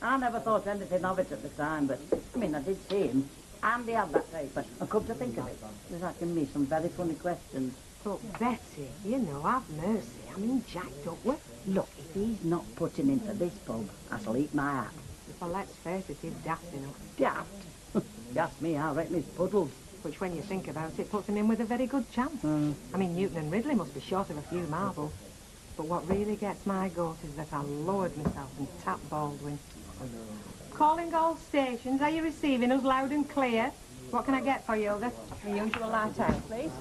I never thought anything of it at the time, but, I mean, I did see him. And he had that paper. And come to think of it, he was asking me some very funny questions. But, Betty, you know, have mercy. I mean, Jack Duckworth. Look, if he's not putting into this pub, I shall eat my hat. Well, let's face it, he's daft enough. Daft? You ask me, I reckon he's puddles. Which, when you think about it, puts him in with a very good chance. I mean, Newton and Ridley must be short of a few marbles. But what really gets my goat is that I lowered myself and tapped Baldwin. Calling all stations. Are you receiving us loud and clear? What can I get for you? The usual lighthouse, please.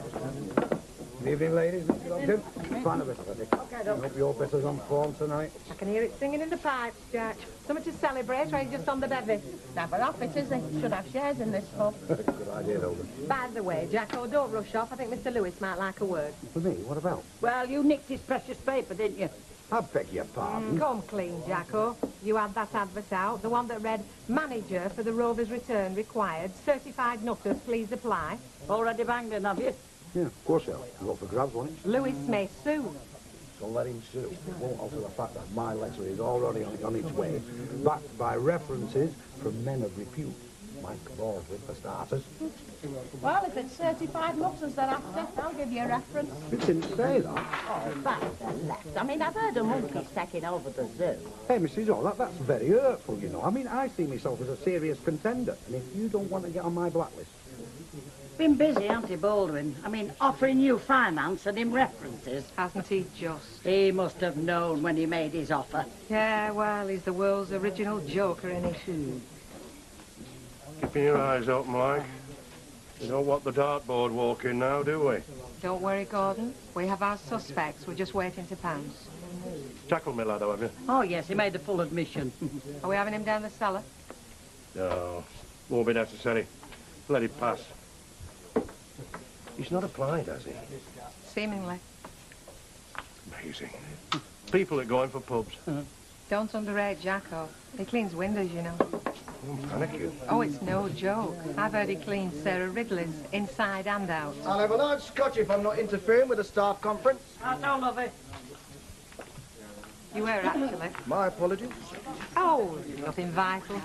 Good evening, ladies. Mr. Dobson. Fine of it, I think. Okay, I hope your better's on form tonight. I can hear it singing in the pipes, Jack. Something to celebrate, or are you just on the bevy? Never off it, is he? Should have shares in this pub. Good idea, Hilda. By the way, Jacko, don't rush off. I think Mr. Lewis might like a word. For me? What about? Well, you nicked his precious paper, didn't you? I beg your pardon. Come clean, Jacko. You had that advert out, the one that read, manager for the Rovers Return required, certified nutters, please apply. Already banged in, have you? Yeah, of course I will. You up for grabs, won't you? Lewis may sue. So let him sue. It won't alter the fact that my letter is already on its way, backed by references from men of repute. Mike Baldwin, for starters. Well, if it's certified nutters they're after, I'll give you a reference. It didn't say that. Oh, that's the left. I mean, I've heard of monkeys taking over the zoo. Hey, Mrs. Hall, that's very hurtful, you know. I mean, I see myself as a serious contender, and if you don't want to get on my blacklist... Been busy, hasn't he, Baldwin? I mean, offering you finance and him references. Hasn't he just? He must have known when he made his offer. Yeah, well, he's the world's original joker, ain't he? Keeping your eyes open, like. We don't want the dartboard walking now, do we? Don't worry, Gordon. We have our suspects. We're just waiting to pounce. Tackled me, lad, have you? Oh, yes, he made a full admission. Are we having him down the cellar? No, won't be necessary. Let it pass. He's not applied, has he? Seemingly. Amazing. People that go in for pubs. Don't underrate Jacko. He cleans windows, you know. Don't panic you. Oh, it's no joke. I've heard he cleans Sarah Ridley's inside and out. I'll have a large scotch if I'm not interfering with the staff conference. That's all of it. You were, actually. My apologies. Oh, nothing vital.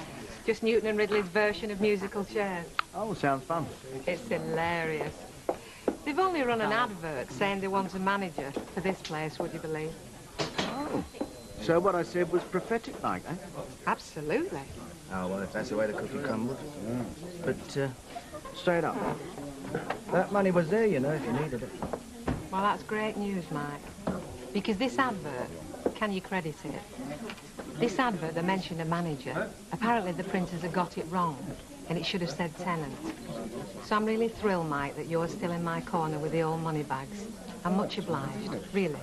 Just Newton and Ridley's version of musical chairs. Oh, sounds fun. It's hilarious. They've only run an advert saying they want a manager for this place, would you believe? Oh. So what I said was prophetic-like, eh? Absolutely. Oh, well, if that's the way the cookie crumbles. Yeah. But, straight up, that money was there, you know, if you needed it. Well, that's great news, Mike. Because this advert, can you credit it? This advert that mentioned a manager, apparently the printers have got it wrong, and it should have said tenant. So I'm really thrilled, Mike, that you're still in my corner with the old money bags. I'm much obliged, really.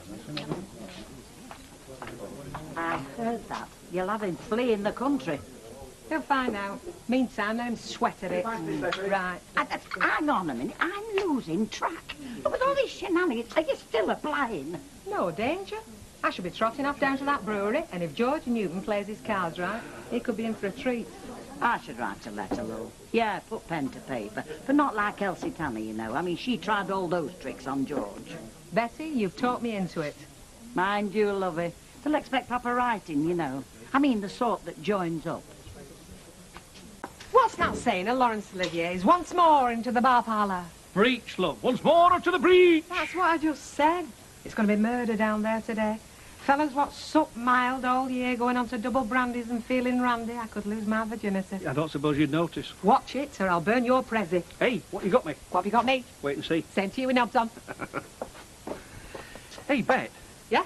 I heard that. You'll have him fleeing the country. He'll find out. Meantime, let him sweat at it. Right. Hang on a minute. I'm losing track. With all these shenanigans, are you still applying? No danger. I shall be trotting off down to that brewery, and if George Newton plays his cards right, he could be in for a treat. I should write a letter, though. Yeah, put pen to paper. But not like Elsie Tanner, you know. I mean, she tried all those tricks on George. Betty, you've talked me into it. Mind you, lovey. They'll expect proper writing, you know. I mean, the sort that joins up. What's that saying of Laurence Olivier's? Once more into the bar parlour. Breach, love. Once more up to the breach. That's what I just said. It's going to be murder down there today. Fellas what sup mild all year, going on to double brandies and feeling randy, I could lose my virginity. I don't suppose you'd notice. Watch it, or I'll burn your prezi. Hey, what you got me? What have you got me? Wait and see. Same to you with knobs on. Hey, Bet. Yeah?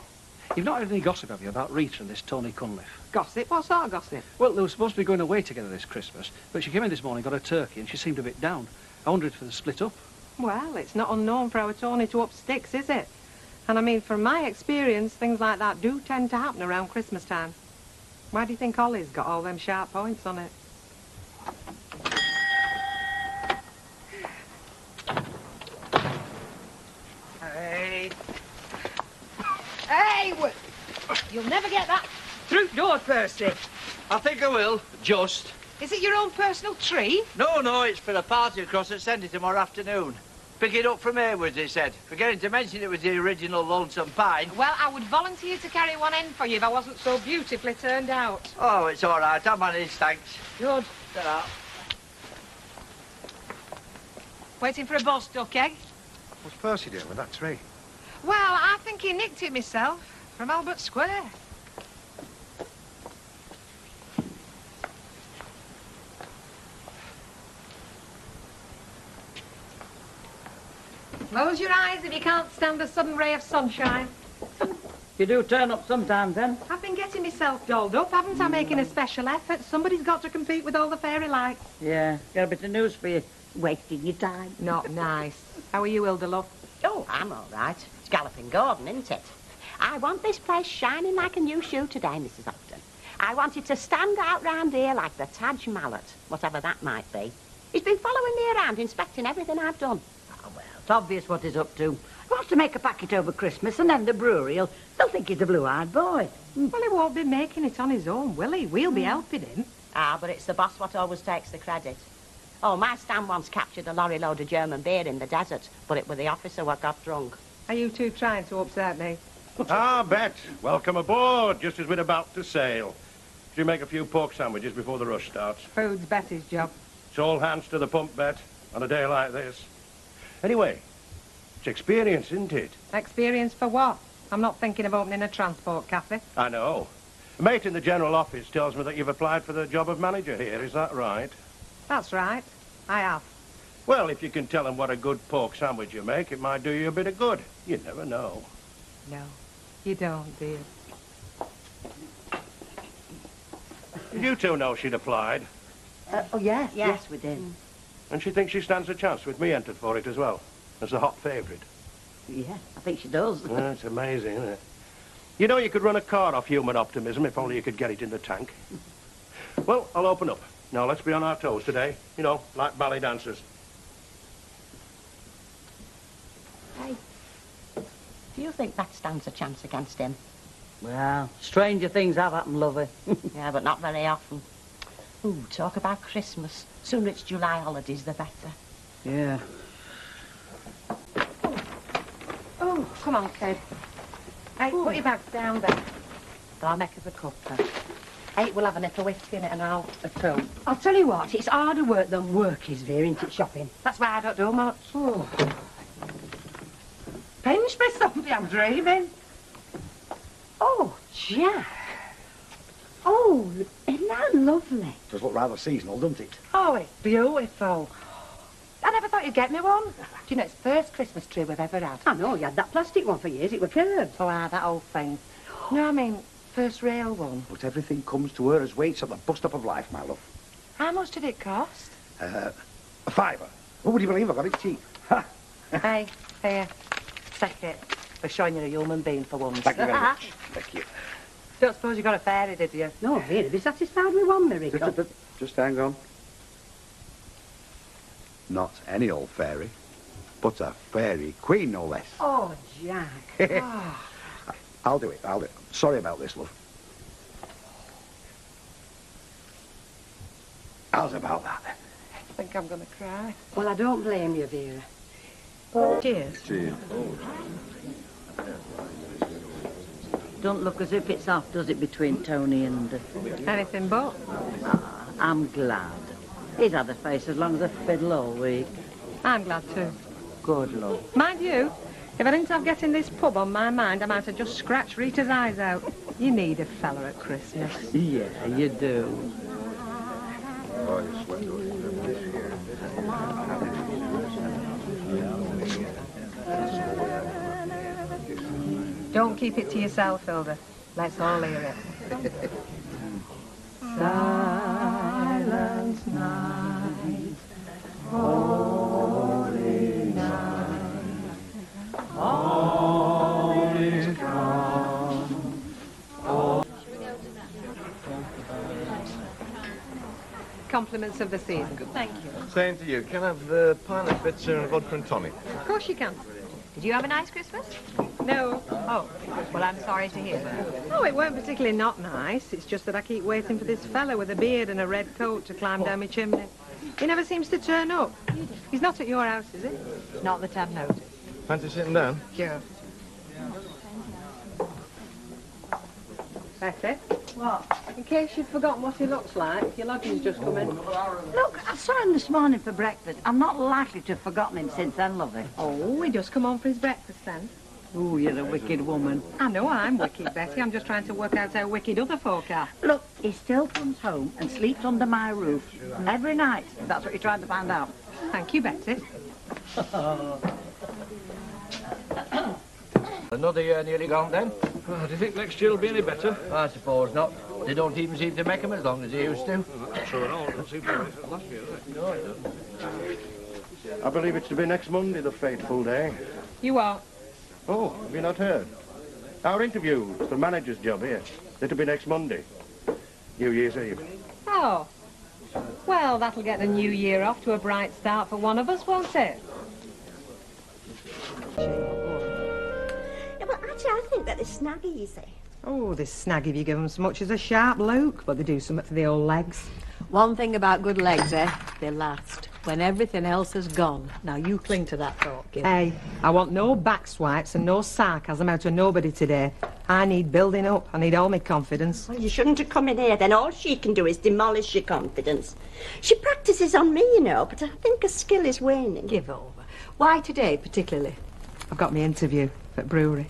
You've not heard any gossip, have you, about Rita and this Tony Cunliffe? Gossip? What sort of gossip? Well, they were supposed to be going away together this Christmas, but she came in this morning, got a turkey, and she seemed a bit down. I wonder if they're split up. Well, it's not unknown for our Tony to up sticks, is it? And I mean, from my experience, things like that do tend to happen around Christmas time. Why do you think Ollie's got all them sharp points on it? Hey! Hey! You'll never get that through door, Percy. I think I will, just. Is it your own personal tree? No, it's for a party across at Sendy tomorrow afternoon. Pick it up from Haywards, he said. Forgetting to mention it was the original Lonesome Pine. Well, I would volunteer to carry one in for you if I wasn't so beautifully turned out. Oh, it's all right. I'll manage, thanks. Good. Ta-ra. Waiting for a boss duck egg? What's Percy doing with that tree? Well, I think he nicked it myself from Albert Square. Close your eyes if you can't stand the sudden ray of sunshine. You do turn up sometimes, then. I've been getting myself dolled up, haven't I, making a special effort? Somebody's got to compete with all the fairy lights. Yeah, got a bit of news for you. Wasting your time. Not nice. How are you, Hilda, love? Oh, I'm all right. It's Galloping Gordon, isn't it? I want this place shining like a new shoe today, Mrs. Ogden. I want it to stand out round here like the Taj Mallet, whatever that might be. He's been following me around, inspecting everything I've done. Oh, well, it's obvious what he's up to. He wants to make a packet over Christmas, and then the brewery, they'll think he's a blue-eyed boy. Well, he won't be making it on his own, will he? We'll be helping him. Ah, but it's the boss what always takes the credit. Oh, my stand once captured a lorry load of German beer in the desert, but it was the officer what got drunk. Are you two trying to upset me? Ah, Bet, welcome aboard, just as we're about to sail. Should you make a few pork sandwiches before the rush starts? Food's Betty's job. It's all hands to the pump, Bet, on a day like this. Anyway, it's experience, isn't it? Experience for what? I'm not thinking of opening a transport cafe. I know. A mate in the general office tells me that you've applied for the job of manager here, is that right? That's right. I have. Well, if you can tell them what a good pork sandwich you make, it might do you a bit of good. You never know. No, you don't, dear. Did you two know she'd applied? Oh, yes, yes, we did. And she thinks she stands a chance with me entered for it as well, as the hot favourite. Yeah, I think she does. Yeah, it's amazing, isn't it? You know, you could run a car off human optimism if only you could get it in the tank. Well, I'll open up. Now, let's be on our toes today. You know, like ballet dancers. Hey, do you think that stands a chance against him? Well, stranger things have happened, lovey. Yeah, but not very often. Ooh, talk about Christmas. Sooner it's July holidays, the better. Yeah. Oh, come on, kid. Hey, put your bags down there. I'll make us a cup then. Hey, we'll have a little whiskey in it and I'll a fill. I'll tell you what, it's harder work than work is, Vera, isn't it, shopping? That's why I don't do much. Oh. Pinch me somebody, I'm dreaming. Oh, Jack. Oh, isn't that lovely? Does look rather seasonal, doesn't it? Oh, it's beautiful. I never thought you'd get me one. Do you know, it's the first Christmas tree we've ever had. I know, you had that plastic one for years, it was curved. Oh, that old thing. No, I mean, first real one. But everything comes to her as waits at the bus stop of life, my love. How much did it cost? A £5. Oh, would you believe I got it cheap? Ha! Hey, here, take it. For showing you're a human being for once. Thank you very much. Thank you. Don't suppose you got a fairy, did you? No, Vera, be satisfied with one miracle. Just hang on. Not any old fairy, but a fairy queen, no less. Oh, Jack. Oh. I'll do it, I'll do it. Sorry about this, love. How's about that? I think I'm going to cry. Well, I don't blame you, Vera. Cheers. Cheers. Don't look as if it's off, does it, between Tony and... Anything but. I'm glad. He's had a face as long as a fiddle all week. I'm glad too. Good, love. Mind you, if I didn't have getting this pub on my mind, I might have just scratched Rita's eyes out. You need a fella at Christmas. Yeah, you do. Don't keep it to yourself, Hilda. Let's all hear it. Silent night, holy night, all is gone. Compliments of the season. Thank you. Same to you. Can I have the pint of bitter and a vodka and tonic? Of course you can. Did you have a nice Christmas? No. Oh, well, I'm sorry to hear that. Oh, it weren't particularly not nice. It's just that I keep waiting for this fella with a beard and a red coat to climb down my chimney. He never seems to turn up. He's not at your house, is he? Not that I've noticed. Fancy sitting down? Sure. Betty? What? In case you'd forgotten what he looks like, your lodger's just come in. Look, I saw him this morning for breakfast. I'm not likely to have forgotten him since then, lovey. Oh, he does come on for his breakfast then. Oh, you're a wicked woman. I know I'm wicked, Betty. I'm just trying to work out how wicked other folk are. Look, he still comes home and sleeps under my roof every night. If that's what you're trying to find out. Thank you, Betty. Another year nearly gone then? Oh, do you think next year will be any better? I suppose not. They don't even seem to make them as long as they used to. Not true at all. It doesn't seem to be last year, does it? No, it doesn't. I believe it's to be next Monday, the fateful day. You are? Oh, have you not heard? Our interview for manager's job here. It'll be next Monday. New Year's Eve. Oh. Well, that'll get the new year off to a bright start for one of us, won't it? Yeah, well, actually, I think that it's snaggy, you see. Oh, this snag if you give them so much as a sharp look, but they do something for the old legs. One thing about good legs, they last. When everything else is gone. Now, you cling to that thought, kid. Hey, I want no back swipes and no sarcasm out of nobody today. I need building up. I need all my confidence. Well, you shouldn't have come in here, then. All she can do is demolish your confidence. She practices on me, you know, but I think her skill is waning. Give over. Why today, particularly? I've got my interview at brewery.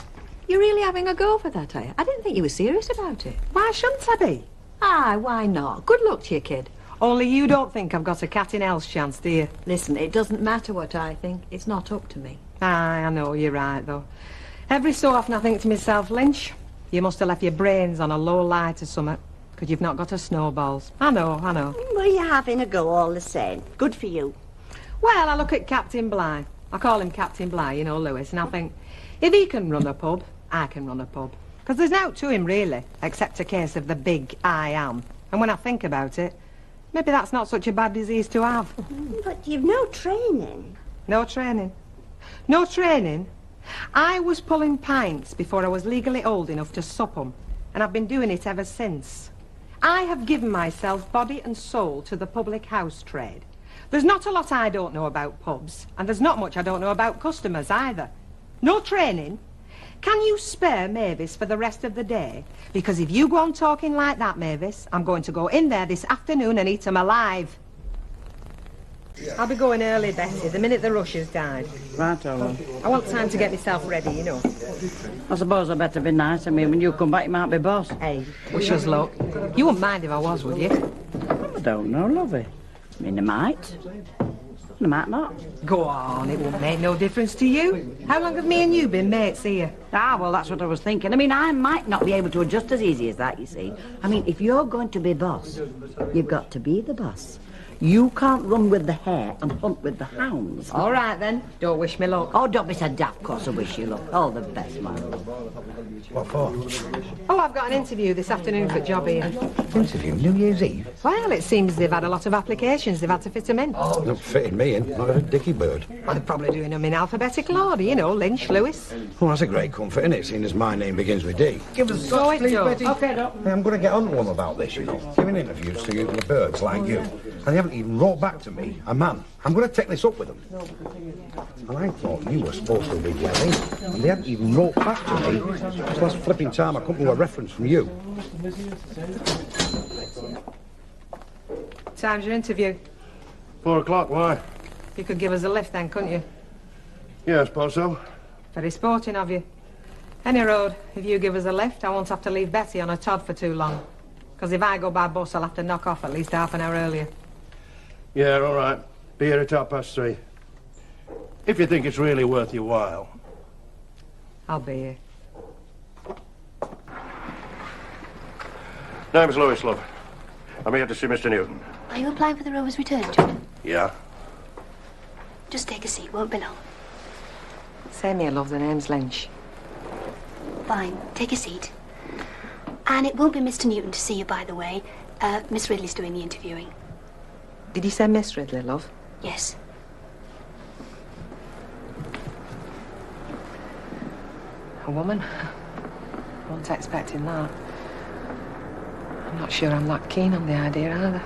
You're really having a go for that, are you? I didn't think you were serious about it. Why shouldn't I be? Aye, why not? Good luck to you, kid. Only you don't think I've got a cat in hell's chance, do you? Listen, it doesn't matter what I think. It's not up to me. Aye, I know, you're right, though. Every so often I think to myself, Lynch, you must have left your brains on a low light or something, because you've not got a snowballs. I know. Well, you're having a go all the same. Good for you. Well, I look at Captain Bligh. I call him Captain Bligh, you know, Lewis, and I think, if he can run a pub, I can run a pub. Because there's nought to him, really, except a case of the big I am. And when I think about it, maybe that's not such a bad disease to have. But you've no training. No training? No training? I was pulling pints before I was legally old enough to sup 'em, and I've been doing it ever since. I have given myself body and soul to the public house trade. There's not a lot I don't know about pubs, and there's not much I don't know about customers either. No training? Can you spare Mavis for the rest of the day? Because if you go on talking like that, Mavis, I'm going to go in there this afternoon and eat 'em alive. I'll be going early, Betty, the minute the rush has died. Right, Owen. I want time to get myself ready, you know. I suppose I'd better be nice. I mean, when you come back, you might be boss. Hey, wish us luck. You wouldn't mind if I was, would you? I don't know, lovey. I mean, I might. I might not. Go on, it won't make no difference to you. How long have me and you been mates here? Ah, well, that's what I was thinking. I mean, I might not be able to adjust as easy as that, you see. I mean, if you're going to be boss, you've got to be the boss. You can't run with the hare and hunt with the hounds. All right, then. Don't wish me luck. Oh, don't be so daft, course I wish you luck. All the best, man. What for? Oh, I've got an interview this afternoon for a job here. Interview? New Year's Eve? Well, it seems they've had a lot of applications. They've had to fit 'em in. Oh, not fitting me in. Not a dicky bird. Well, they're probably doing them in alphabetical order, you know, Lynch, Lewis. Well, that's a great comfort, isn't it, seeing as my name begins with D. Give us a Go it, please, Joe. Betty. Okay, Doc. Hey, I'm going to get on to them about this, you know. Giving interviews to the birds like you. And they haven't even wrote back to me, a man. I'm going to take this up with them. And I thought you were supposed to be welly, and they hadn't even wrote back to me. It's last flipping time I come to a reference from you. Time's your interview. 4 o'clock, why? You could give us a lift then, couldn't you? Yeah, I suppose so. Very sporting of you. Any road, if you give us a lift, I won't have to leave Betty on a Todd for too long. Because if I go by bus, I'll have to knock off at least half an hour earlier. Yeah, all right. Be here at 3:30. If you think it's really worth your while. I'll be here. Name's Lewis, love. I'm here to see Mr. Newton. Are you applying for the Rovers Return job? Yeah? Just take a seat, won't be long. Say me, love, the name's Lynch. Fine, take a seat. And it won't be Mr. Newton to see you, by the way. Miss Ridley's doing the interviewing. Did you say Miss Ridley, love? Yes. A woman? Wasn't expecting that. I'm not sure I'm that keen on the idea either.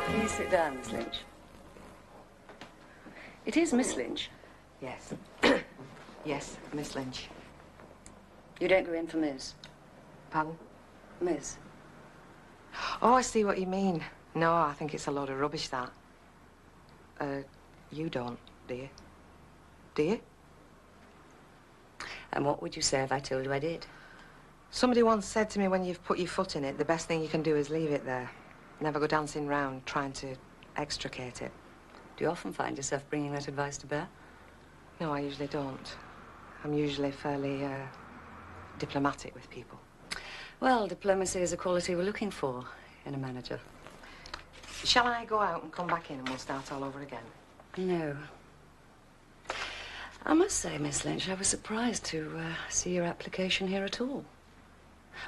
Please sit down, Miss Lynch. It is Miss Lynch. Yes. Yes, Miss Lynch. You don't go in for Miss? Pardon? Miss. Oh, I see what you mean. No, I think it's a load of rubbish, that. You don't, do you? Do you? And what would you say if I told you I did? Somebody once said to me, when you've put your foot in it, the best thing you can do is leave it there. Never go dancing round trying to extricate it. Do you often find yourself bringing that advice to bear? No, I usually don't. I'm usually fairly, diplomatic with people. Well, diplomacy is a quality we're looking for in a manager. Shall I go out and come back in and we'll start all over again? No. I must say, Miss Lynch, I was surprised to see your application here at all.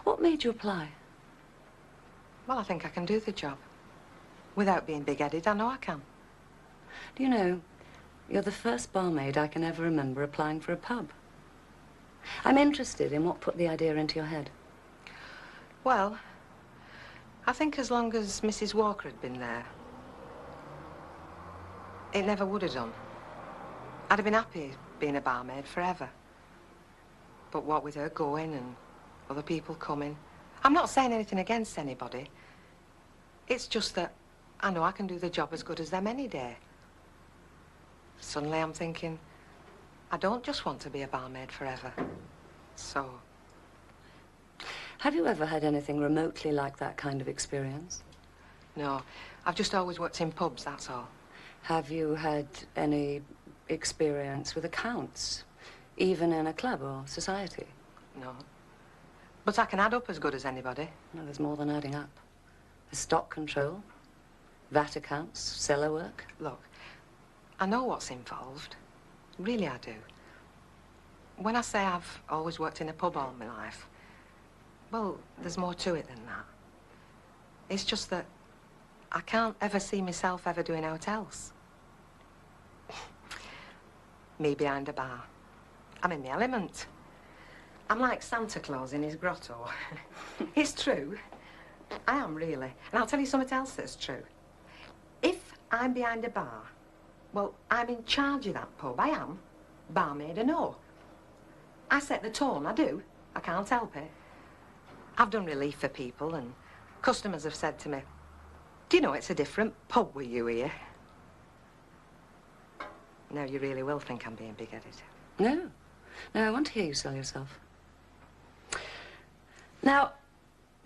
What made you apply? Well, I think I can do the job. Without being big-headed, I know I can. Do you know, you're the first barmaid I can ever remember applying for a pub. I'm interested in what put the idea into your head. Well, I think as long as Mrs. Walker had been there, it never would have done. I'd have been happy being a barmaid forever. But what with her going and other people coming, I'm not saying anything against anybody. It's just that I know I can do the job as good as them any day. Suddenly I'm thinking, I don't just want to be a barmaid forever. So... Have you ever had anything remotely like that kind of experience? No, I've just always worked in pubs, that's all. Have you had any experience with accounts, even in a club or society? No. But I can add up as good as anybody. No, there's more than adding up. There's stock control, VAT accounts, cellar work. Look, I know what's involved. Really, I do. When I say I've always worked in a pub all my life, well, there's more to it than that. It's just that I can't ever see myself ever doing aught else. Me behind a bar. I'm in my element. I'm like Santa Claus in his grotto. It's true. I am, really. And I'll tell you something else that's true. If I'm behind a bar, well, I'm in charge of that pub. I am. Barmaid or no. I set the tone, I do. I can't help it. I've done relief for people, and customers have said to me, do you know it's a different pub with you here? Now you really will think I'm being big-headed. No. No, I want to hear you sell yourself. Now,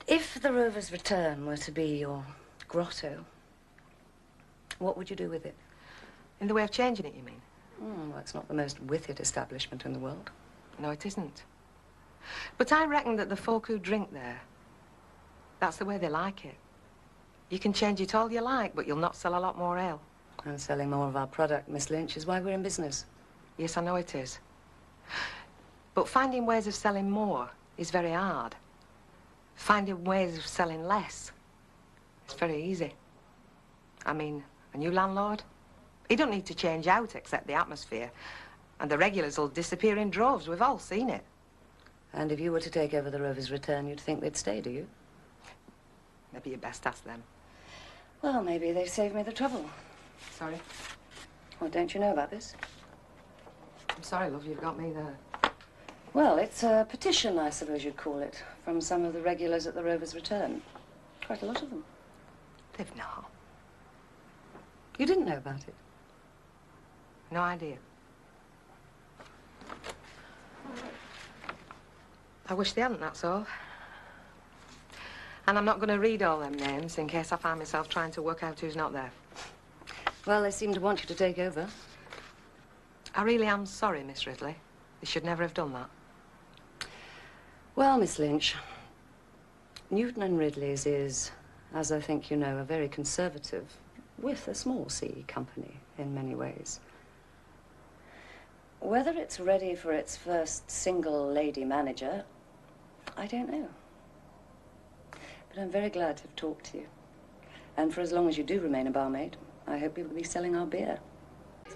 if the Rovers Return were to be your grotto, what would you do with it? In the way of changing it, you mean? Well, it's not the most wicked establishment in the world. No, it isn't. But I reckon that the folk who drink there, that's the way they like it. You can change it all you like, but you'll not sell a lot more ale. And selling more of our product, Miss Lynch, is why we're in business. Yes, I know it is. But finding ways of selling more is very hard. Finding ways of selling less is very easy. I mean, a new landlord, he don't need to change out except the atmosphere. And the regulars will disappear in droves. We've all seen it. And if you were to take over the Rovers Return, you'd think they'd stay, do you? Maybe you best ask them. Well, maybe they've saved me the trouble. Sorry? Well, don't you know about this? I'm sorry, love, you've got me there. Well, it's a petition, I suppose you'd call it, from some of the regulars at the Rovers Return. Quite a lot of them. They've not. You didn't know about it? No idea. I wish they hadn't, that's all. And I'm not going to read all them names in case I find myself trying to work out who's not there. Well, they seem to want you to take over. I really am sorry, Miss Ridley. They should never have done that. Well, Miss Lynch, Newton and Ridley's is, as I think you know, a very conservative, with a small C, company in many ways. Whether it's ready for its first single lady manager, I don't know. But I'm very glad to have talked to you. And for as long as you do remain a barmaid, I hope you'll be selling our beer.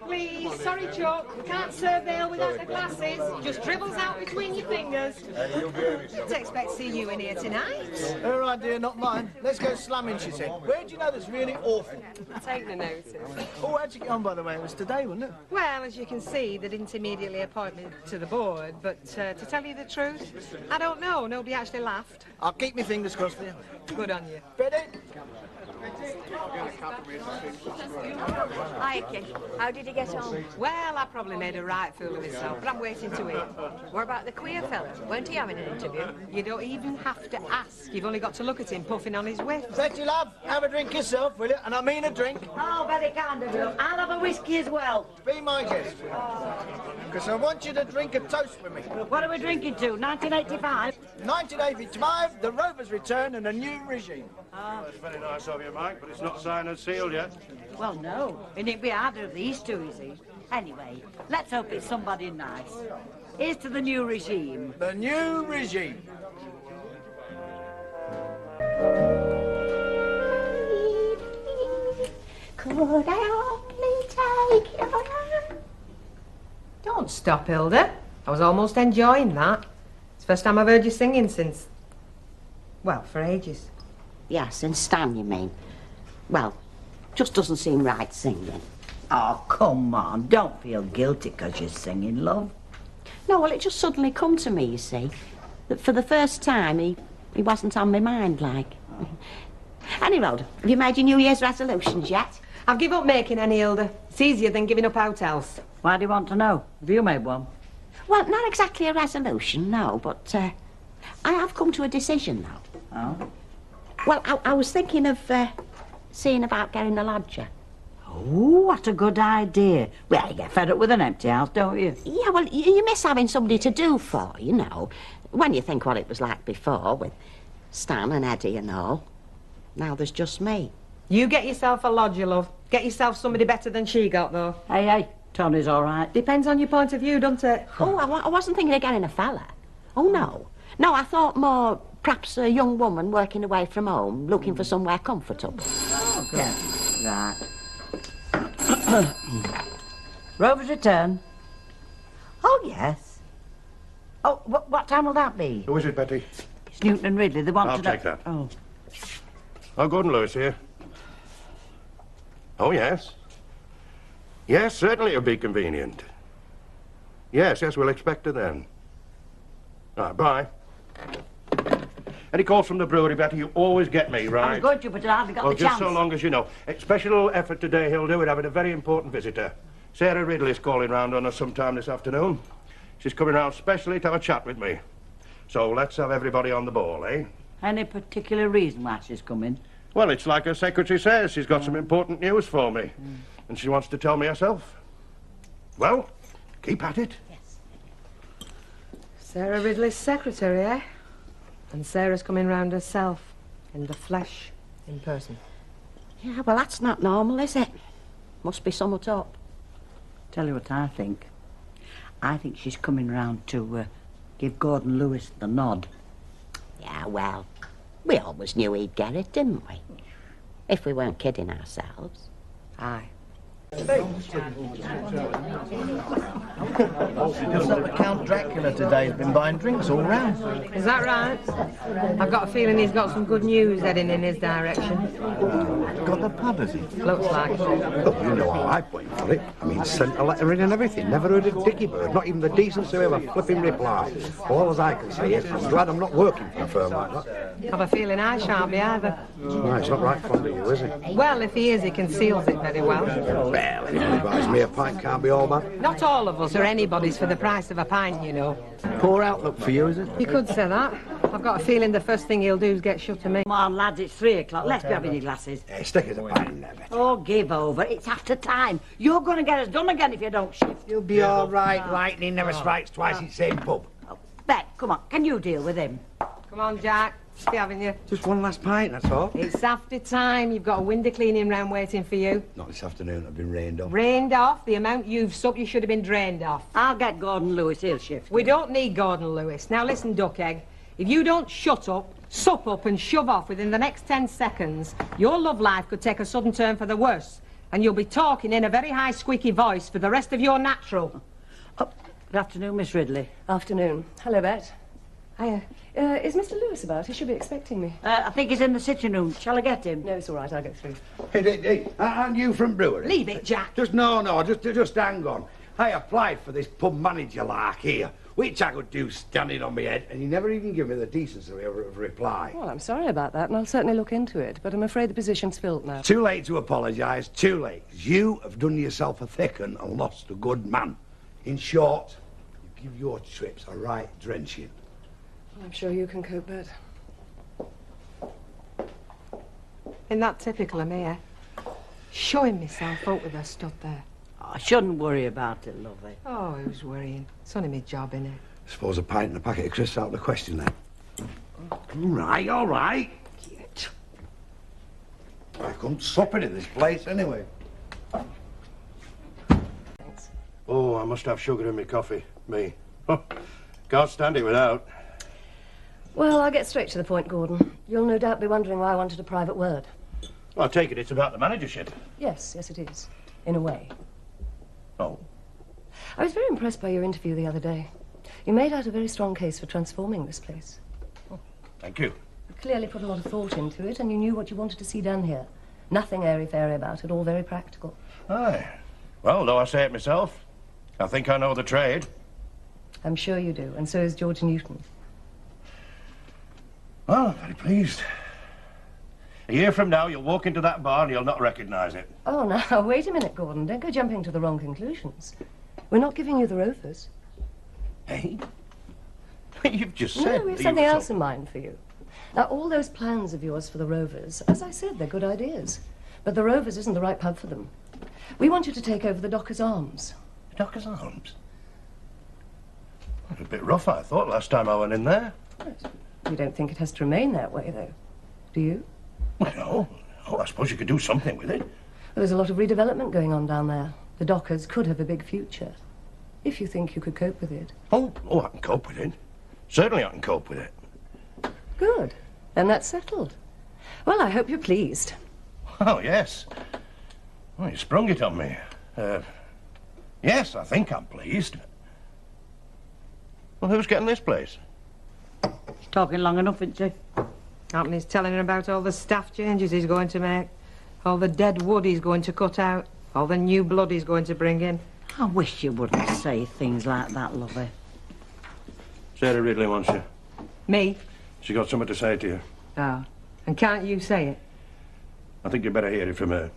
Please, sorry, Chuck. We can't serve the ale without the glasses. Just dribbles out between your fingers. Didn't expect to see you in here tonight. Her idea, not mine. Let's go slamming, she said. Where do you know that's really awful? Take the notice. Oh, how'd you get on, by the way? It was today, wasn't it? Well, as you can see, they didn't immediately appoint me to the board, but to tell you the truth, I don't know. Nobody actually laughed. I'll keep my fingers crossed for you. Good on you. Betty? Hi, kid. How did he get on? Well, I probably made a right fool of myself, but I'm waiting to hear. What about the queer fella? Weren't he having an interview? You don't even have to ask. You've only got to look at him puffing on his whiff. Betty, love, have a drink yourself, will you? And I mean a drink. Oh, very kind of you. I'll have a whiskey as well. Be my guest. Because I want you to drink a toast with me. What are we drinking to? 1985? 1985, the Rovers Return and a new regime. That's very nice of you, Mike, but it's not signed and sealed yet. Well, no. And it'd be harder of these two, you see. Anyway, let's hope it's somebody nice. Here's to the new regime. The new regime. Could I only take your hand? Don't stop, Hilda. I was almost enjoying that. It's the first time I've heard you singing since... well, for ages. Yes, and Stan, you mean? Well, just doesn't seem right singing. Oh, come on. Don't feel guilty because you're singing, love. No, well, it just suddenly come to me, you see, that for the first time he wasn't on my mind, like. Anyway, have you made your New Year's resolutions yet? I've given up making any, Hilda. It's easier than giving up out else. Why do you want to know? Have you made one? Well, not exactly a resolution, no, but I have come to a decision, though. Oh? Well, I was thinking of seeing about getting a lodger. Oh, what a good idea. Well, you get fed up with an empty house, don't you? Yeah, well, you miss having somebody to do for, you know, when you think what it was like before with Stan and Eddie and all. Now there's just me. You get yourself a lodger, love. Get yourself somebody better than she got, though. Hey, Tony's all right. Depends on your point of view, doesn't it? Oh, I wasn't thinking of getting a fella. Oh, no. No, I thought more perhaps a young woman working away from home, looking for somewhere comfortable. Oh, good. Yeah. Right. Rovers Return. Oh, yes. Oh, what time will that be? Who is it, Betty? It's Newton and Ridley. They want I'll to know... take that. Oh. Oh, Gordon Lewis here. Oh, yes. Yes, certainly it'll be convenient. Yes, we'll expect her then. All right, bye. Any calls from the brewery, Betty, you always get me, right? I was going to, but I haven't got well, the chance. just so long as you know. Special effort today, Hilda. We're having a very important visitor. Sarah Ridley's calling round on us sometime this afternoon. She's coming round specially to have a chat with me. So let's have everybody on the ball, eh? Any particular reason why she's coming? Well, it's like her secretary says. She's got some important news for me. And she wants to tell me herself. Well, keep at it. Yes. Sarah Ridley's secretary, eh? And Sarah's coming round herself, in the flesh, in person. Yeah, well, that's not normal, is it? Must be summed up. Tell you what I think. I think she's coming round to give Gordon Lewis the nod. Yeah, well, we always knew he'd get it, didn't we? If we weren't kidding ourselves. Aye. Just up at Count Dracula today. He's been buying drinks all round. Is that right? I've got a feeling he's got some good news heading in his direction. Got the pub, has he? Looks like it. Look, you know how I wait for it. I mean, sent a letter in and everything. Never heard of Dickie Bird. Not even the decency to ever flipping reply. All as I can say is, I'm glad I'm not working for a firm like that. I've a feeling I shan't be either. No, it's not right fond of you, is it? Well, if he is, he conceals it very well. Well, anybody buys me a pint can't be all bad. Not all of us are anybody's for the price of a pint, you know. Poor outlook for you, is it? You could say that. I've got a feeling the first thing he'll do is get shut to me. Come on, lads, it's 3 o'clock. Let's be having your glasses. Hey, stick us a pint in there, Betty. Oh, give over. It's after time. You're going to get us done again if you don't shift. You'll be all right. Lightning never strikes twice in the same pub. Oh, Bet, come on. Can you deal with him? Come on, Jack. Be having you. Just one last pint, that's all. It's after time. You've got a window cleaning round waiting for you. Not this afternoon. I've been rained off. Rained off? The amount you've sucked, you should have been drained off. I'll get Gordon Lewis. He'll shift. We don't need Gordon Lewis. Now listen, Duckegg. If you don't shut up, sup up and shove off within the next 10 seconds, your love life could take a sudden turn for the worse. And you'll be talking in a very high, squeaky voice for the rest of your natural. Oh, good afternoon, Miss Ridley. Afternoon. Hello, Bet. Hiya. Is Mr. Lewis about? He should be expecting me. I think he's in the sitting room. Shall I get him? No, it's all right. I'll go through. Hey, aren't you from Brewery? Leave it, Jack. Just hang on. I applied for this pub manager lark here, which I could do standing on my head, and you never even give me the decency of a reply. Well, I'm sorry about that, and I'll certainly look into it, but I'm afraid the position's filled now. Too late to apologise, too late. You have done yourself a thick 'un and lost a good man. In short, you give your trips a right drenching. I'm sure you can cope, Bet. Isn't that typical of me, eh? Showing myself up with her stood there. I shouldn't worry about it, lovey. Oh, who's worrying? It's only my job, innit? I suppose a pint and a packet of crisps out of the question, then. All right. Get. I come supping in this place, anyway. Thanks. Oh, I must have sugar in my coffee. Me. Can't stand it without. Well, I'll get straight to the point, Gordon. You'll no doubt be wondering why I wanted a private word. Well, I take it it's about the managership. Yes, it is. In a way. Oh. I was very impressed by your interview the other day. You made out a very strong case for transforming this place. Thank you. You clearly put a lot of thought into it, and you knew what you wanted to see done here. Nothing airy-fairy about it, all very practical. Aye. Well, though I say it myself, I think I know the trade. I'm sure you do, and so is George Newton. Well, I'm very pleased. A year from now, you'll walk into that bar and you'll not recognise it. Oh, now, wait a minute, Gordon. Don't go jumping to the wrong conclusions. We're not giving you the Rovers. Hey? You've just said... No, we have something else in mind for you. Now, all those plans of yours for the Rovers, as I said, they're good ideas. But the Rovers isn't the right pub for them. We want you to take over the Dockers Arms. The Dockers Arms? It was a bit rough, I thought, last time I went in there. You don't think it has to remain that way, though, do you? Well, no, I suppose you could do something with it. Well, there's a lot of redevelopment going on down there. The Dockers could have a big future, if you think you could cope with it. Oh, I can cope with it. Certainly I can cope with it. Good. Then that's settled. Well, I hope you're pleased. Oh, yes. Well, you sprung it on me. Yes, I think I'm pleased. Well, who's getting this place? He's talking long enough, isn't he? Anthony's telling her about all the staff changes he's going to make, all the dead wood he's going to cut out, all the new blood he's going to bring in. I wish you wouldn't say things like that, lovey. Sarah Ridley wants you. Me? She got something to say to you. Oh. And can't you say it? I think you better hear it from her.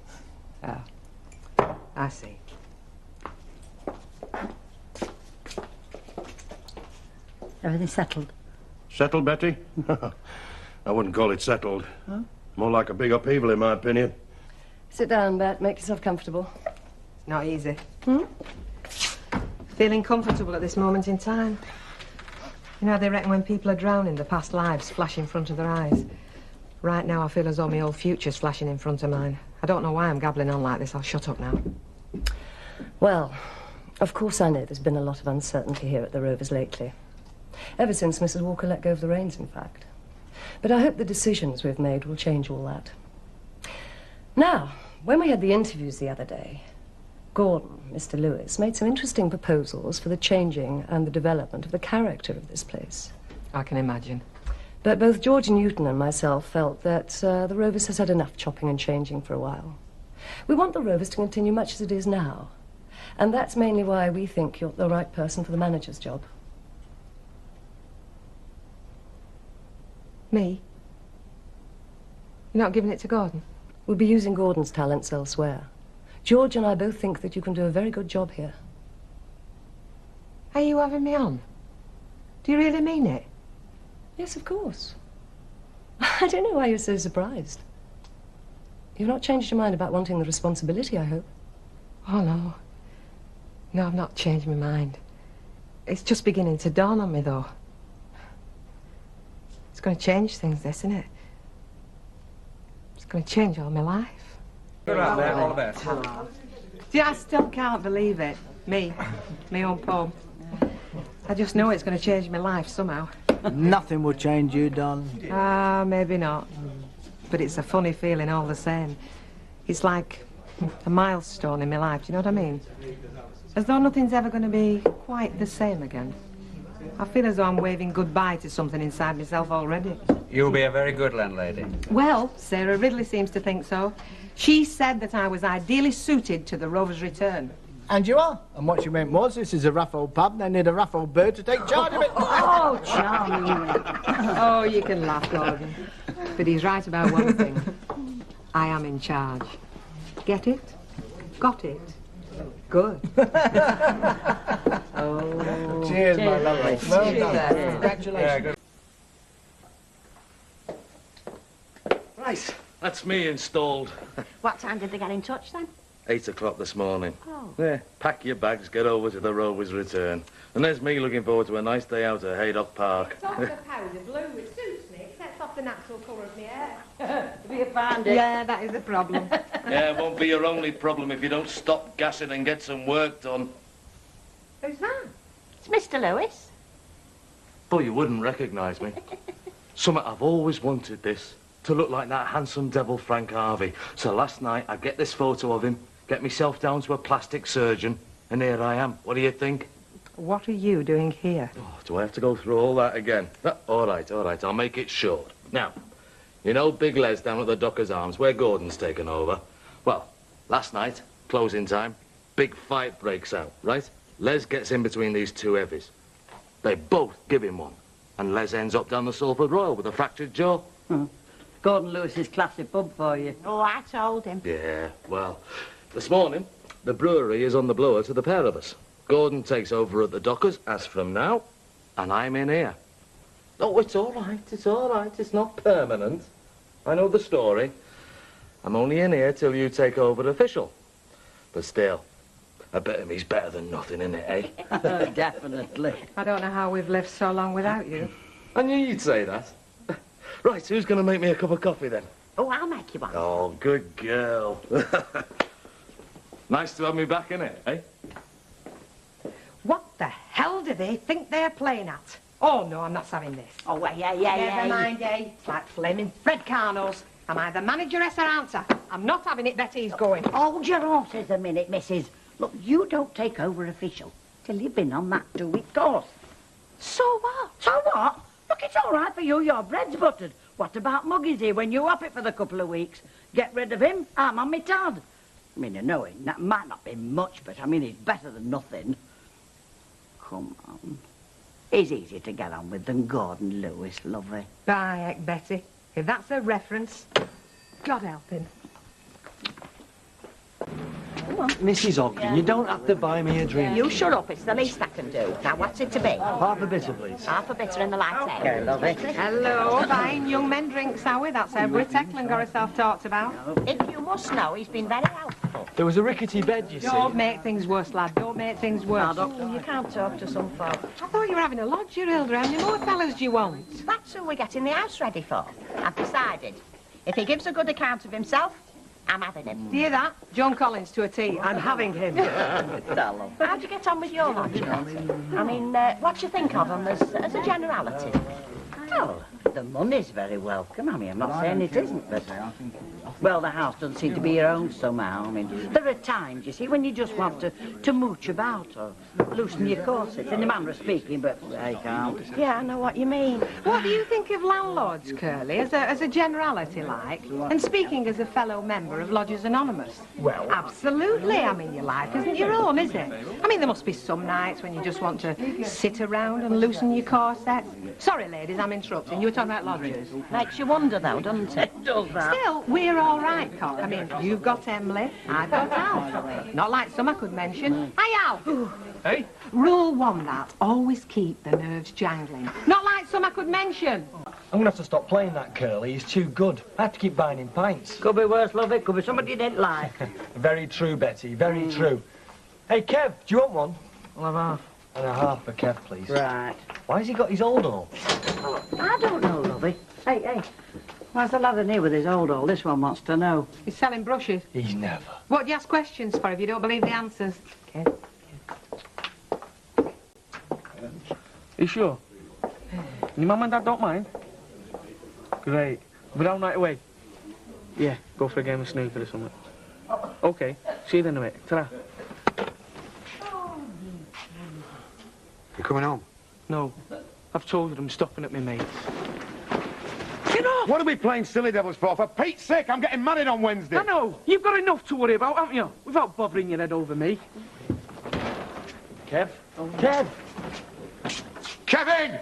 Oh. I see. Everything settled? Settled, Betty? I wouldn't call it settled. Huh? More like a big upheaval, in my opinion. Sit down, Bet. Make yourself comfortable. Not easy. Feeling comfortable at this moment in time. You know, they reckon when people are drowning, the past lives flash in front of their eyes. Right now, I feel as though my old future's flashing in front of mine. I don't know why I'm gabbling on like this. I'll shut up now. Well, of course I know there's been a lot of uncertainty here at the Rovers lately. Ever since Mrs. Walker let go of the reins, in fact. But I hope the decisions we've made will change all that. Now, when we had the interviews the other day, Gordon, Mr. Lewis, made some interesting proposals for the changing and the development of the character of this place. I can imagine. But both George Newton and myself felt that the Rovers has had enough chopping and changing for a while. We want the Rovers to continue much as it is now. And that's mainly why we think you're the right person for the manager's job. Me? You're not giving it to Gordon? We'll be using Gordon's talents elsewhere. George and I both think that you can do a very good job here. Are you having me on? Do you really mean it? Yes, of course. I don't know why you're so surprised. You've not changed your mind about wanting the responsibility, I hope. Oh, no. No, I've not changed my mind. It's just beginning to dawn on me, though. It's going to change things, this, isn't it? It's going to change all my life. All the best. Yeah, I still can't believe it. Me, my own poem. I just know it's going to change my life somehow. Nothing will change you, Don. Ah, maybe not. But it's a funny feeling all the same. It's like a milestone in my life, do you know what I mean? As though nothing's ever going to be quite the same again. I feel as though I'm waving goodbye to something inside myself already. You'll be a very good landlady. Well, Sarah Ridley seems to think so. She said that I was ideally suited to the Rovers Return. And you are. And what she meant was, this is a rough old pub, they need a rough old bird to take charge of it. Oh, charming. Oh, you can laugh, Gordon. But he's right about one thing. I am in charge. Get it? Got it? Good. Oh. Cheers, my lovely. Well done. Congratulations. Right, that's me installed. What time did they get in touch then? 8 o'clock this morning. Oh. Yeah, pack your bags, get over to the Rovers Return. And there's me looking forward to a nice day out at Haydock Park. It's off the powder blue, it suits me, except off the natural colour of my hair. Have you found it? Yeah, that is the problem. Yeah, it won't be your only problem if you don't stop gassing and get some work done. Who's that? It's Mr. Lewis. But you wouldn't recognise me. Something I've always wanted this, to look like that handsome devil Frank Harvey. So last night I get this photo of him, get myself down to a plastic surgeon, and here I am. What do you think? What are you doing here? Oh, do I have to go through all that again? All right, I'll make it short. Now, you know Big Les down at the Dockers Arms, where Gordon's taken over? Well, last night, closing time, big fight breaks out, right? Les gets in between these two heavies. They both give him one, and Les ends up down the Salford Royal with a fractured jaw. Gordon Lewis's classy pub for you. Oh, I told him. Yeah, well, this morning, the brewery is on the blower to the pair of us. Gordon takes over at the Dockers, as from now, and I'm in here. Oh, it's all right, it's not permanent. I know the story. I'm only in here till you take over official. But still, a bit of me's better than nothing, innit, eh? Definitely. I don't know how we've lived so long without you. I knew you'd say that. Right, who's going to make me a cup of coffee, then? Oh, I'll make you one. Oh, good girl. Nice to have me back, innit, eh? What the hell do they think they're playing at? Oh, no, I'm not having this. Oh, well, yeah. Never mind, eh? It's like flaming Fred Carnell's. Am I the manageress or answer? I'm not having it, Betty's going. Hold your horses a minute, missus. Look, you don't take over official till you've been on that 2-week course. So what? So what? Look, it's all right for you. Your bread's buttered. What about Muggy's here when you up it for the couple of weeks? Get rid of him. I'm on my tad. I mean, I know it that might not be much, but I mean, it's better than nothing. Come on. He's easy to get on with than Gordon Lewis, lovey. By heck, Betty. If that's a reference, God help him. Mrs. Ogden, you don't have to buy me a drink. You shut up, it's the least I can do. Now, what's it to be? Half a bitter, please. Half a bitter in the light ale. Lovey. Hello, buying young men drinks, are we? That's how Brit Eklund got herself talked about. If you must know, he's been very helpful. There was a rickety bed, you see. Don't make things worse, lad. Don't make things worse. Oh, you can't talk to some folk. I thought you were having a lodger, Hilda. How many more fellas do you want? That's who we're getting the house ready for. I've decided. If he gives a good account of himself, I'm having him. Do you hear that? John Collins to a T. I'm having him. How'd you get on with your lodger? I mean, what do you think of him as a generality? Well, the money's very welcome. I mean, I'm not saying it isn't, but... Well, the house doesn't seem to be your own somehow. I mean, there are times, you see, when you just want to mooch about or loosen your corsets, in the manner of speaking, but I can't. Yeah, I know what you mean. What do you think of landlords, Curly, as a generality, like? And speaking as a fellow member of Lodgers Anonymous? Well... Absolutely. I mean, your life isn't your own, is it? I mean, there must be some nights when you just want to sit around and loosen your corset. Sorry, ladies, I'm interrupting. You were talking about lodgers. Makes you wonder, though, doesn't it? Does that? Still, we're all right, Cock. I mean, you've got Emily, I've got Alf. Not like some I could mention. Hi, Alf. Hey? Rule 1, that. Always keep the nerves jangling. Not like some I could mention. I'm going to have to stop playing that, Curly. He's too good. I have to keep buying him pints. Could be worse, love it. Could be somebody you didn't like. Very true, Betty. Very true. Hey, Kev, do you want one? I'll have half. And a half for Kev, please. Right. Why has he got his old all? Oh, I don't know, lovey. Hey. Why's the lad in here with his old all? This one wants to know. He's selling brushes. He's never. What do you ask questions for if you don't believe the answers? Okay. You sure? Your mum and dad don't mind? Great. We're down right away. Yeah, go for a game of snooker or something. OK, see you in a minute. Ta-ra. You coming home? No, I've told her I'm stopping at my mate's. Get off! What are we playing silly devils for? For Pete's sake, I'm getting married on Wednesday. I know. You've got enough to worry about, haven't you? Without bothering your head over me. Kev? Kev! Kevin!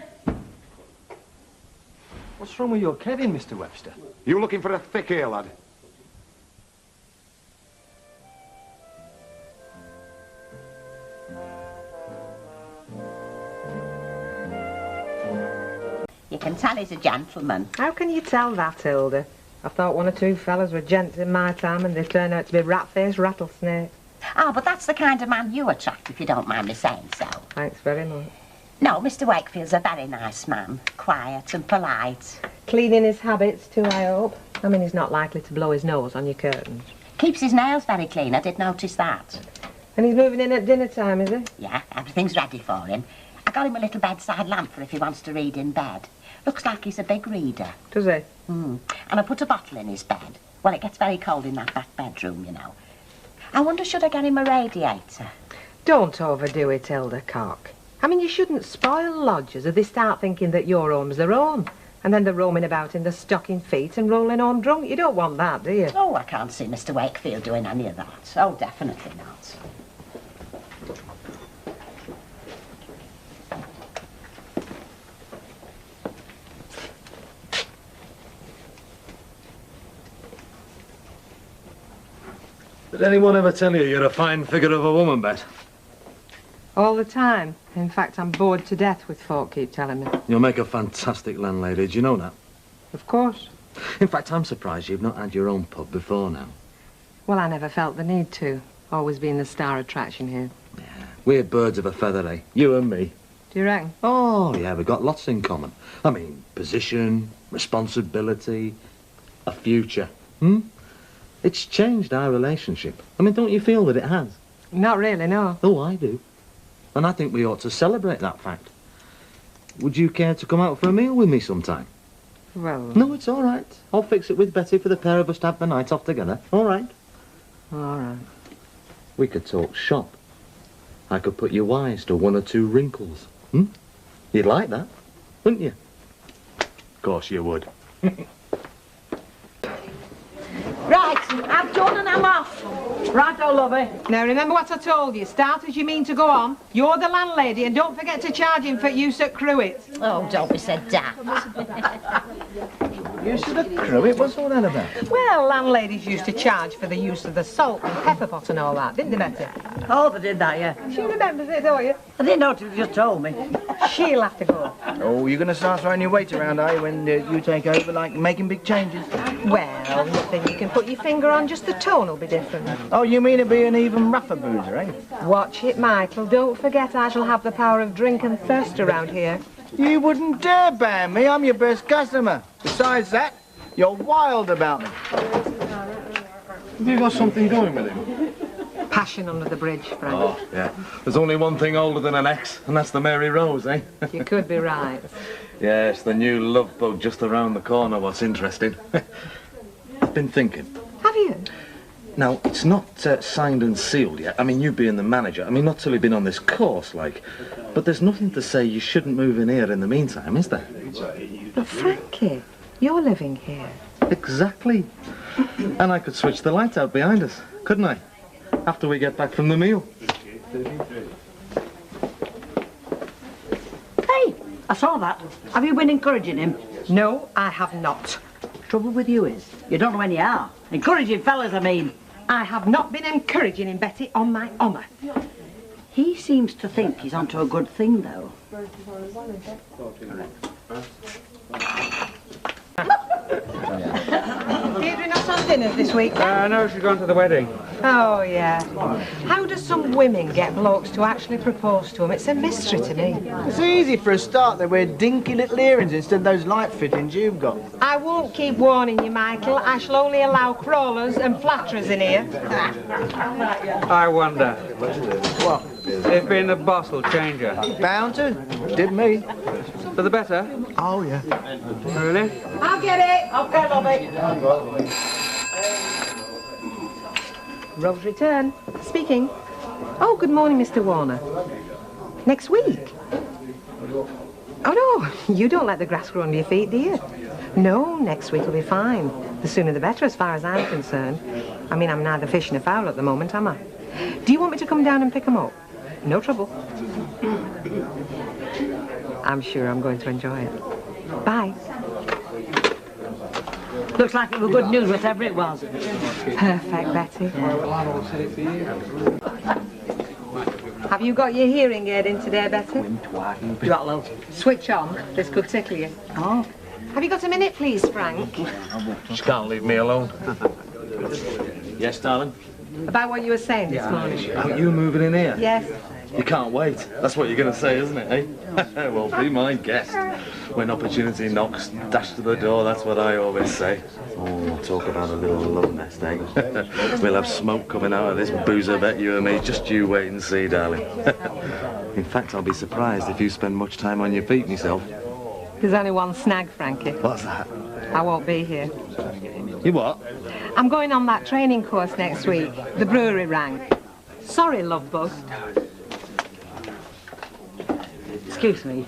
What's wrong with your Kevin, Mr. Webster? You looking for a thick ear, lad? You can tell he's a gentleman. How can you tell that, Hilda? I thought one or two fellas were gents in my time and they turned out to be rat-faced rattlesnakes. Oh, but that's the kind of man you attract, if you don't mind me saying so. Thanks very much. No, Mr. Wakefield's a very nice man. Quiet and polite. Clean in his habits, too, I hope. I mean, he's not likely to blow his nose on your curtains. Keeps his nails very clean, I did notice that. And he's moving in at dinner time, is he? Yeah, everything's ready for him. I got him a little bedside lamp for if he wants to read in bed. Looks like he's a big reader. Does he? And I put a bottle in his bed. Well, it gets very cold in that back bedroom, you know. I wonder, should I get him a radiator? Don't overdo it, Hilda Cock. I mean, you shouldn't spoil lodgers if they start thinking that your home's their own. And then they're roaming about in their stocking feet and rolling home drunk. You don't want that, do you? Oh, I can't see Mr. Wakefield doing any of that. Oh, definitely not. Did anyone ever tell you you're a fine figure of a woman, Bet? All the time. In fact, I'm bored to death with folk keep telling me. You'll make a fantastic landlady. Do you know that? Of course. In fact, I'm surprised you've not had your own pub before now. Well, I never felt the need to. Always been the star attraction here. We're birds of a feather, eh? You and me. Do you reckon? Oh, yeah, we've got lots in common. I mean, position, responsibility, a future. It's changed our relationship. I mean, don't you feel that it has? Not really, no. Oh, I do. And I think we ought to celebrate that fact. Would you care to come out for a meal with me sometime? Well... No, it's all right. I'll fix it with Betty for the pair of us to have the night off together. All right? All right. We could talk shop. I could put you wise to one or two wrinkles. You'd like that, wouldn't you? Of course you would. Right, I'm done and I'm off. Right, oh, lovey. Now, remember what I told you. Start as you mean to go on. You're the landlady, and don't forget to charge him for use at Cruit. Oh, don't be so daft. Use of the Cruit? What's all that about? Well, landladies used to charge for the use of the salt and pepper pot and all that, didn't they, Betty? Oh, they did that, yeah. She remembers it, don't you? I didn't know till you just told me. She'll have to go. Oh, you're going to start throwing your weight around, are you, when you take over, like making big changes? Well, nothing you can put your finger on, just the tone will be different. Oh, you mean it'd be an even rougher boozer, eh? Watch it, Michael. Don't forget I shall have the power of drink and thirst around here. You wouldn't dare ban me. I'm your best customer. Besides that, you're wild about me. Have you got something going with him? Passion under the bridge, Frank. Oh, yeah. There's only one thing older than an ex, and that's the Mary Rose, eh? You could be right. Yes, the new love bug just around the corner. What's interesting. I've been thinking. Have you? Now, it's not signed and sealed yet. I mean, you being the manager, I mean, not till you've been on this course, like. But there's nothing to say you shouldn't move in here in the meantime, is there? But, Frankie, you're living here. Exactly. And I could switch the light out behind us, couldn't I? After we get back from the meal. Hey, I saw that. Have you been encouraging him? No, I have not. Trouble with you is, you don't know when you are. Encouraging fellas, I mean. I have not been encouraging him, Betty, on my honour. He seems to think he's onto a good thing, though. Deirdre not on dinners this week? No, she's gone to the wedding. Oh, yeah. How do some women get blokes to actually propose to them? It's a mystery to me. It's easy for a start. They wear dinky little earrings instead of those light fittings you've got. I won't keep warning you, Michael. I shall only allow crawlers and flatterers in here. I wonder What? if being the boss will change her. Bound to. Did me. For the better? Oh, yeah. Really? I'll get it. Okay, lovey. Rovers Return. Speaking. Oh, good morning, Mr. Warner. Next week? Oh, no, you don't let the grass grow under your feet, do you? No, next week will be fine. The sooner the better, as far as I'm concerned. I mean, I'm neither fish nor fowl at the moment, am I? Do you want me to come down and pick them up? No trouble. I'm sure I'm going to enjoy it. Bye. Looks like it was good news, whatever it was. Perfect, Betty. Have you got your hearing aid in today, Betty? You got low. Switch on. This could tickle you. Oh. Have you got a minute, please, Frank? She can't leave me alone. Yes, darling? About what you were saying this morning. About you moving in here? Yes. You can't wait. That's what you're going to say, isn't it, eh? Well, be my guest. When opportunity knocks, dash to the door, that's what I always say. Oh, talk about a little love nest, eh? We'll have smoke coming out of this boozer, bet you and me. Just you wait and see, darling. In fact, I'll be surprised if you spend much time on your feet myself. There's only one snag, Frankie. What's that? I won't be here. You what? I'm going on that training course next week. The brewery rang. Sorry, love bug. Excuse me.